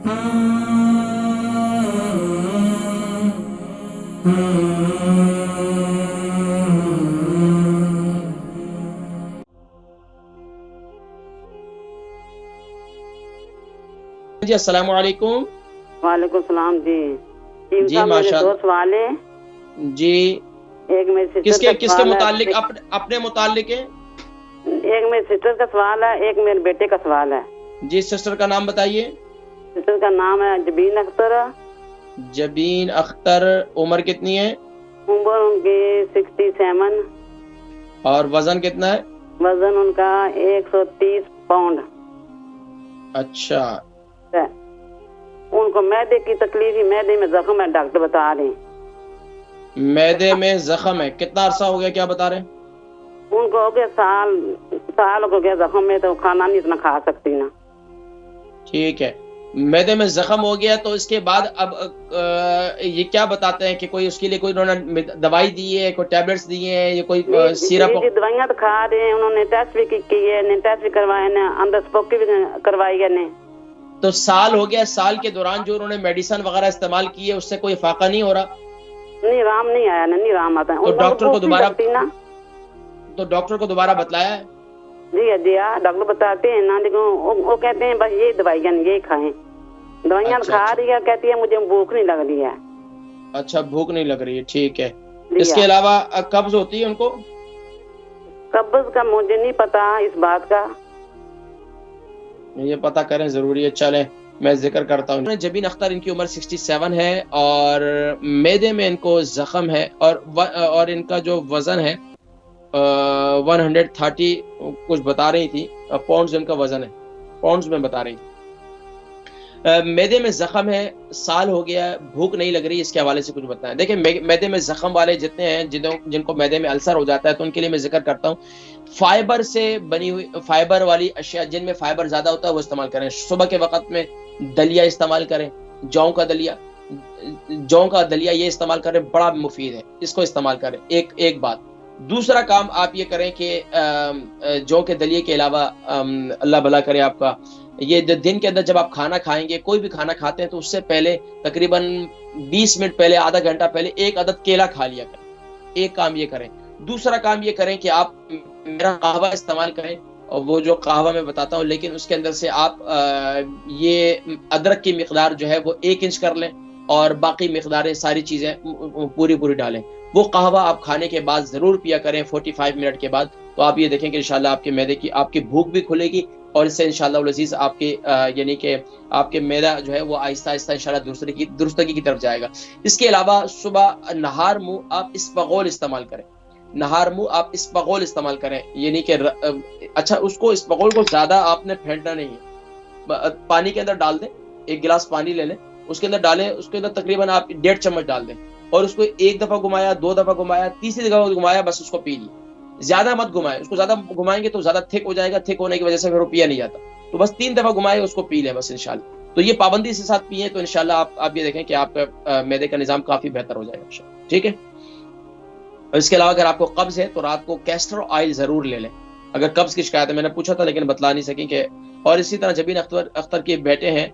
जी अस्सलाम वालेकुम। वालेकुम सलाम जी। जी मेरे माशाल्लाह। दो सवाल है। जी एक मेरी सिस्टर किसके का किसके सवाल है, मुतालिक अपने मुतालिक है? एक मेरी सिस्टर का सवाल है, एक मेरे बेटे का सवाल है। जी सिस्टर का नाम बताइए। सिस्टर का नाम है जबीन अख्तर। जबीन अख्तर। उम्र कितनी है? उम्र उनकी 67। और वजन कितना है? वजन उनका 130 पाउंड अच्छा। है। उनको मैदे की तकलीफ ही, मैदे में जख्म है, डॉक्टर बता रहे हैं। मैदे में जख्म है, कितना अरसा हो गया क्या बता रहे हैं? उनको हो गया साल हो गया जख्म में, तो खाना नहीं इतना खा सकती ना। ठीक है, मैदे में जख्म हो गया तो इसके बाद अब ये क्या बताते हैं कि कोई उसके लिए कोई उन्होंने दवाई दी है, कोई टैबलेट्स दी हैं, या कोई सिरप? जी दवाइयाँ तो खा रहे हैं, उन्होंने टेस्ट भी किए ने, टेस्ट भी करवाए ने, अंडोस्कोपी भी करवाई है ने। तो साल हो गया, साल के दौरान जो उन्होंने मेडिसिन वगैरह इस्तेमाल की है उससे कोई फाका नहीं हो रहा? नहीं राम नहीं आया ना, नहीं राम आता है। तो डॉक्टर को दोबारा बतलाया है? जी हाँ, डॉक्टर बताते हैं ना, लेकिन वो कहते हैं बस ये दवाइयाँ यही खाएं। दवाइयाँ खा रही है, कहती है मुझे भूख नहीं लग रही है। अच्छा, भूख नहीं लग रही है, ठीक है। इसके अलावा कब्ज होती है उनको? कब्ज का मुझे नहीं पता, इस बात का ये पता करें, जरूरी है। चलें मैं जिक्र करता हूँ। जबीन अख्तर, इनकी उम्र 67 है और मैदे में इनको जख्म है और इनका जो वजन है 130 कुछ बता रही थी पाउंड्स इनका वजन है, पाउंड्स में बता रही थी। मैदे में जख्म है, साल हो गया, भूख नहीं लग रही, इसके हवाले से कुछ बताएं। देखिए मैदे में जख्म वाले जितने हैं, जिनको मैदे में अल्सर हो जाता है, तो उनके लिए मैं जिक्र करता हूँ, फाइबर से बनी हुई, फाइबर वाली अशिया जिनमें फाइबर ज्यादा होता है वो इस्तेमाल करें। सुबह के वक्त में दलिया इस्तेमाल करें, जौ का दलिया ये इस्तेमाल करें, बड़ा मुफीद है, इसको इस्तेमाल करें। एक बात। दूसरा काम आप ये करें कि जौ के दलिए के अलावा अल्लाह भला करे आपका, ये दिन के अंदर जब आप खाना खाएंगे, कोई भी खाना खाते हैं, तो उससे पहले तकरीबन 20 मिनट पहले, आधा घंटा पहले एक अदद केला खा लिया करें। एक काम ये करें। दूसरा काम ये करें कि आप मेरा कहवा इस्तेमाल करें, और वो जो कहवा मैं बताता हूँ, लेकिन उसके अंदर से आप ये अदरक की मिकदार जो है वो 1 इंच कर लें, और बाकी मिकदारें सारी चीजें पूरी डालें। वो कहवा आप खाने के बाद जरूर पिया करें 45 मिनट के बाद। तो आप ये देखेंगे इंशाल्लाह आपके मैदे की आपकी भूख भी खुलेगी, और इससे इंशाल्लाह अज़ीज़ आपके यानी कि आपके मैदा जो है वो आहिस्ता आहिस्ता इंशाल्लाह दुरुस्तगी की तरफ जाएगा। इसके अलावा सुबह नहार मुंह आप इस्बगोल इस्तेमाल करें। नहार मुंह आप इस्बगोल इस्तेमाल करें, यानी कि अच्छा, उसको इस्बगोल को ज्यादा आपने फेंटना नहीं है। पानी के अंदर डाल दें, 1 गिलास पानी ले लें, उसके अंदर डालें, उसके अंदर तकरीबन आप 1.5 चम्मच डाल दें, और उसको 1 दफा घुमाया, 2 दफा घुमाया, तीसरी दफा घुमाया, बस उसको पी लिया। ज्यादा मत घुमाएं, उसको ज्यादा घुमाएंगे तो ज्यादा थिक हो जाएगा, थिक होने की वजह से फिर वो पिया नहीं जाता। तो बस 3 दफा घुमाए, उसको पी लें बस इंशाल्लाह। तो ये पाबंदी से साथ पिए तो इंशाल्लाह आप ये देखें कि आपका मैदे का निजाम काफी बेहतर हो जाएगा, ठीक है। और इसके अलावा अगर आपको कब्ज है तो रात को कैस्टर ऑयल जरूर ले लें। अगर कब्ज की शिकायत है, मैंने पूछा था लेकिन बतला नहीं सकी कि। और इसी तरह जबीन अख्तर के बेटे हैं,